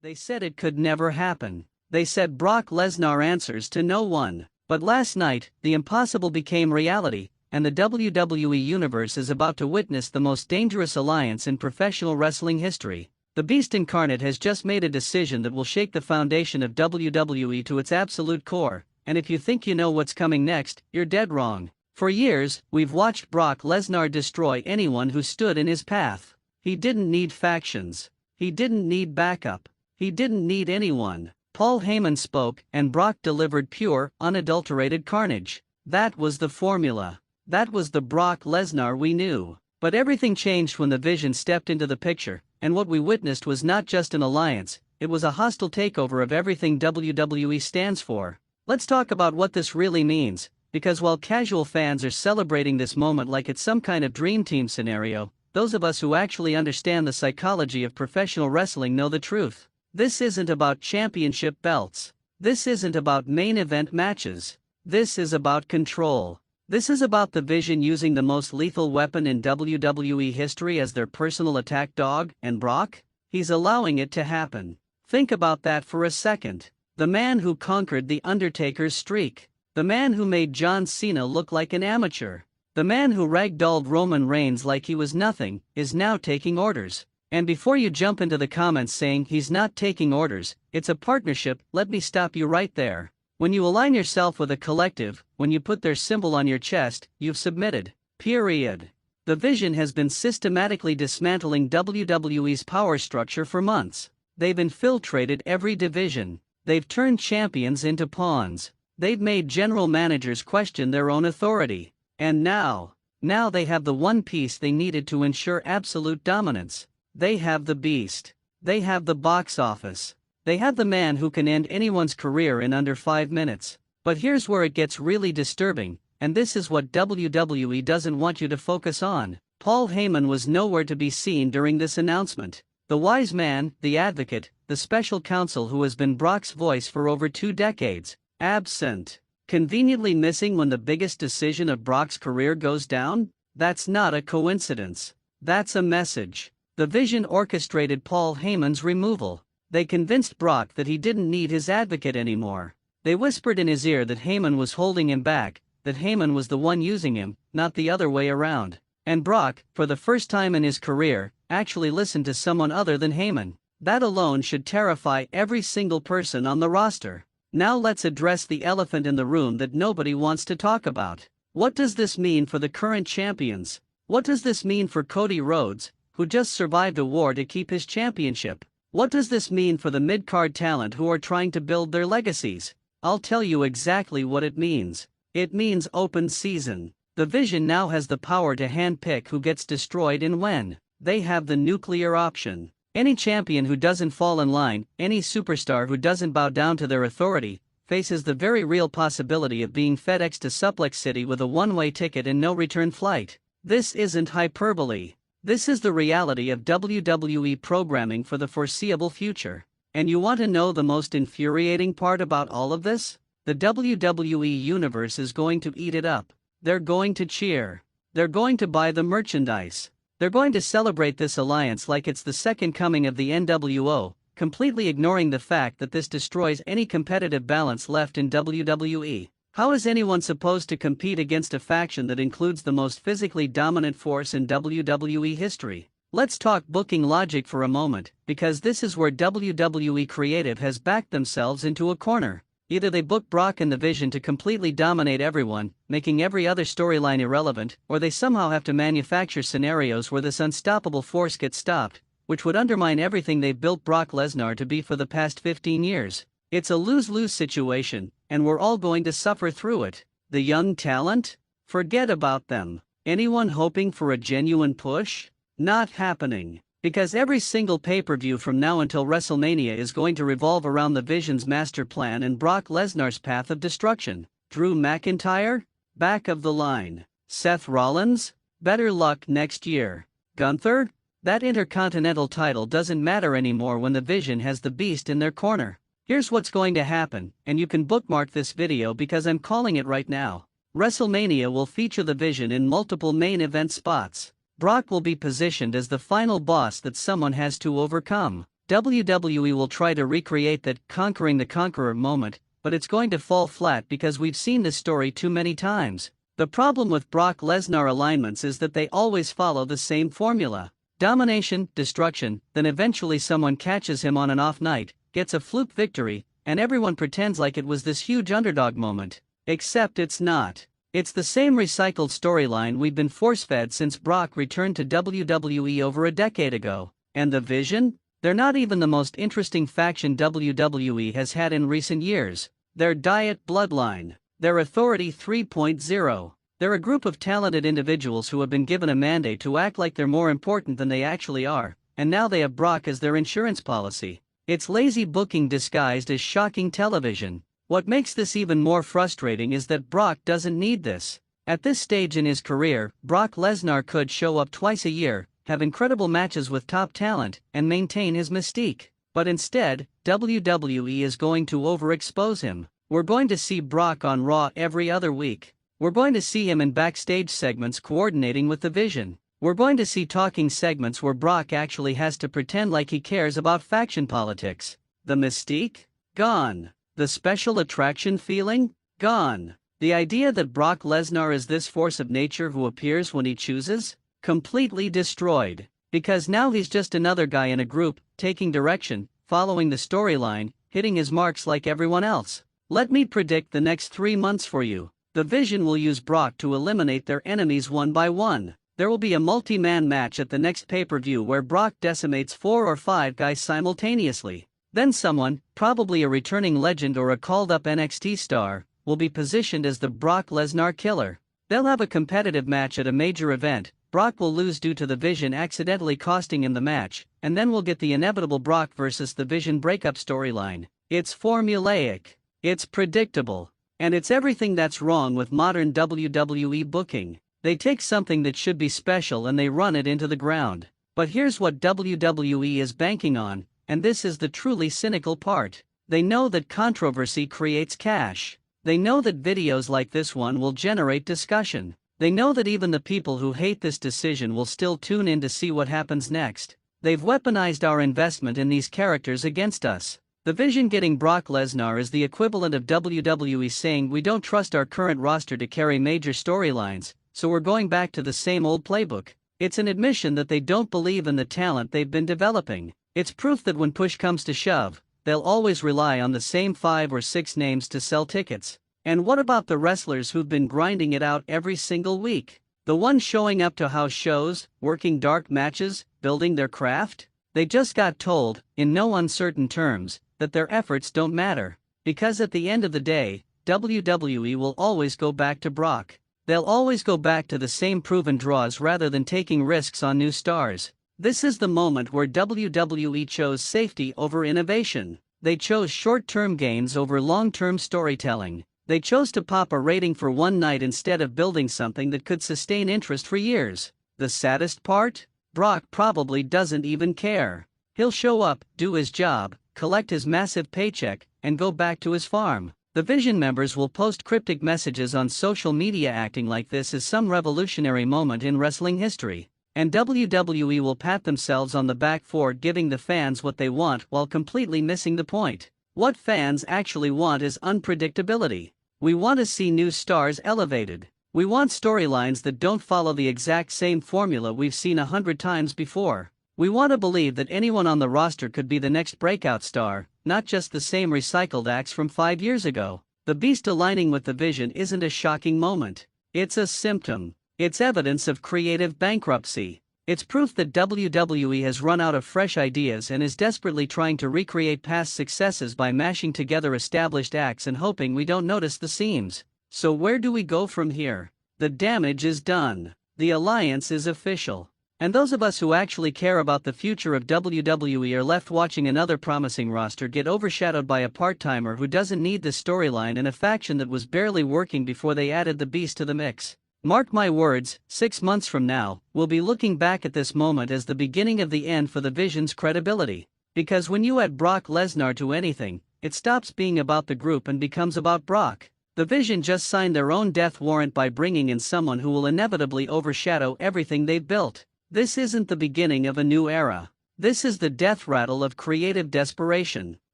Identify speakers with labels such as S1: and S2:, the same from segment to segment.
S1: They said it could never happen. They said Brock Lesnar answers to no one. But last night, the impossible became reality, and the WWE Universe is about to witness the most dangerous alliance in professional wrestling history. The Beast Incarnate has just made a decision that will shake the foundation of WWE to its absolute core, and if you think you know what's coming next, you're dead wrong. For years, we've watched Brock Lesnar destroy anyone who stood in his path. He didn't need factions. He didn't need backup. He didn't need anyone. Paul Heyman spoke, and Brock delivered pure, unadulterated carnage. That was the formula. That was the Brock Lesnar we knew. But everything changed when the Vision stepped into the picture, and what we witnessed was not just an alliance, it was a hostile takeover of everything WWE stands for. Let's talk about what this really means, because while casual fans are celebrating this moment like it's some kind of dream team scenario, those of us who actually understand the psychology of professional wrestling know the truth. This isn't about championship belts. This isn't about main event matches. This is about control. This is about the Vision using the most lethal weapon in WWE history as their personal attack dog, and Brock? He's allowing it to happen. Think about that for a second. The man who conquered The Undertaker's streak. The man who made John Cena look like an amateur. The man who ragdolled Roman Reigns like he was nothing, is now taking orders. And before you jump into the comments saying he's not taking orders, it's a partnership, let me stop you right there. When you align yourself with a collective, when you put their symbol on your chest, you've submitted. Period. The Vision has been systematically dismantling WWE's power structure for months. They've infiltrated every division. They've turned champions into pawns. They've made general managers question their own authority. And now they have the one piece they needed to ensure absolute dominance. They have the Beast. They have the box office. They have the man who can end anyone's career in under 5 minutes. But here's where it gets really disturbing, and this is what WWE doesn't want you to focus on. Paul Heyman was nowhere to be seen during this announcement. The wise man, the advocate, the special counsel who has been Brock's voice for over 2 decades, absent. Conveniently missing when the biggest decision of Brock's career goes down? That's not a coincidence. That's a message. The Vision orchestrated Paul Heyman's removal. They convinced Brock that he didn't need his advocate anymore. They whispered in his ear that Heyman was holding him back, that Heyman was the one using him, not the other way around. And Brock, for the first time in his career, actually listened to someone other than Heyman. That alone should terrify every single person on the roster. Now let's address the elephant in the room that nobody wants to talk about. What does this mean for the current champions? What does this mean for Cody Rhodes, who just survived a war to keep his championship? What does this mean for the mid-card talent who are trying to build their legacies? I'll tell you exactly what it means. It means open season. The Vision now has the power to handpick who gets destroyed and when. They have the nuclear option. Any champion who doesn't fall in line, any superstar who doesn't bow down to their authority, faces the very real possibility of being FedExed to Suplex City with a one-way ticket and no return flight. This isn't hyperbole. This is the reality of WWE programming for the foreseeable future. And you want to know the most infuriating part about all of this? The WWE Universe is going to eat it up. They're going to cheer. They're going to buy the merchandise. They're going to celebrate this alliance like it's the second coming of the NWO, completely ignoring the fact that this destroys any competitive balance left in WWE. How is anyone supposed to compete against a faction that includes the most physically dominant force in WWE history? Let's talk booking logic for a moment, because this is where WWE Creative has backed themselves into a corner. Either they book Brock and the Vision to completely dominate everyone, making every other storyline irrelevant, or they somehow have to manufacture scenarios where this unstoppable force gets stopped, which would undermine everything they've built Brock Lesnar to be for the past 15 years. It's a lose-lose situation, and we're all going to suffer through it. The young talent? Forget about them. Anyone hoping for a genuine push? Not happening. Because every single pay-per-view from now until WrestleMania is going to revolve around the Vision's master plan and Brock Lesnar's path of destruction. Drew McIntyre? Back of the line. Seth Rollins? Better luck next year. Gunther? That Intercontinental title doesn't matter anymore when the Vision has the Beast in their corner. Here's what's going to happen, and you can bookmark this video because I'm calling it right now. WrestleMania will feature the Vision in multiple main event spots. Brock will be positioned as the final boss that someone has to overcome. WWE will try to recreate that conquering the conqueror moment, but it's going to fall flat because we've seen this story too many times. The problem with Brock Lesnar alignments is that they always follow the same formula. Domination, destruction, then eventually someone catches him on an off night, gets a fluke victory, and everyone pretends like it was this huge underdog moment. Except it's not. It's the same recycled storyline we've been force-fed since Brock returned to WWE over a decade ago. And the Vision? They're not even the most interesting faction WWE has had in recent years. They're Diet Bloodline. They're Authority 3.0. They're a group of talented individuals who have been given a mandate to act like they're more important than they actually are, and now they have Brock as their insurance policy. It's lazy booking disguised as shocking television. What makes this even more frustrating is that Brock doesn't need this. At this stage in his career, Brock Lesnar could show up twice a year, have incredible matches with top talent, and maintain his mystique. But instead, WWE is going to overexpose him. We're going to see Brock on Raw every other week. We're going to see him in backstage segments coordinating with the Vision. We're going to see talking segments where Brock actually has to pretend like he cares about faction politics. The mystique? Gone. The special attraction feeling? Gone. The idea that Brock Lesnar is this force of nature who appears when he chooses? Completely destroyed. Because now he's just another guy in a group, taking direction, following the storyline, hitting his marks like everyone else. Let me predict the next 3 months for you. The Vision will use Brock to eliminate their enemies one by one. There will be a multi-man match at the next pay-per-view where Brock decimates 4 or 5 guys simultaneously. Then someone, probably a returning legend or a called-up NXT star, will be positioned as the Brock Lesnar killer. They'll have a competitive match at a major event. Brock will lose due to the Vision accidentally costing him the match, and then we'll get the inevitable Brock versus the Vision breakup storyline. It's formulaic. It's predictable. And it's everything that's wrong with modern WWE booking. They take something that should be special and they run it into the ground. But here's what WWE is banking on, and this is the truly cynical part. They know that controversy creates cash. They know that videos like this one will generate discussion. They know that even the people who hate this decision will still tune in to see what happens next. They've weaponized our investment in these characters against us. The Vision getting Brock Lesnar is the equivalent of WWE saying we don't trust our current roster to carry major storylines, so we're going back to the same old playbook. It's an admission that they don't believe in the talent they've been developing. It's proof that when push comes to shove, they'll always rely on the same 5 or 6 names to sell tickets. And what about the wrestlers who've been grinding it out every single week? The ones showing up to house shows, working dark matches, building their craft? They just got told, in no uncertain terms, that their efforts don't matter. Because at the end of the day, WWE will always go back to Brock. They'll always go back to the same proven draws rather than taking risks on new stars. This is the moment where WWE chose safety over innovation. They chose short-term gains over long-term storytelling. They chose to pop a rating for one night instead of building something that could sustain interest for years. The saddest part? Brock probably doesn't even care. He'll show up, do his job, collect his massive paycheck, and go back to his farm. The Vision members will post cryptic messages on social media acting like this is some revolutionary moment in wrestling history. And WWE will pat themselves on the back for giving the fans what they want while completely missing the point. What fans actually want is unpredictability. We want to see new stars elevated. We want storylines that don't follow the exact same formula we've seen 100 times before. We want to believe that anyone on the roster could be the next breakout star, not just the same recycled acts from 5 years ago. The Beast aligning with the Vision isn't a shocking moment. It's a symptom. It's evidence of creative bankruptcy. It's proof that WWE has run out of fresh ideas and is desperately trying to recreate past successes by mashing together established acts and hoping we don't notice the seams. So where do we go from here? The damage is done. The alliance is official. And those of us who actually care about the future of WWE are left watching another promising roster get overshadowed by a part-timer who doesn't need the storyline in a faction that was barely working before they added the Beast to the mix. Mark my words, 6 months from now, we'll be looking back at this moment as the beginning of the end for the Vision's credibility. Because when you add Brock Lesnar to anything, it stops being about the group and becomes about Brock. The Vision just signed their own death warrant by bringing in someone who will inevitably overshadow everything they've built. This isn't the beginning of a new era. This is the death rattle of creative desperation,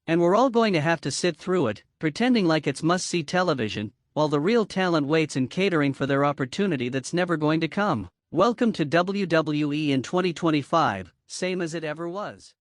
S1: and we're all going to have to sit through it, pretending like it's must-see television, while the real talent waits in catering for their opportunity that's never going to come. Welcome to WWE in 2025, same as it ever was.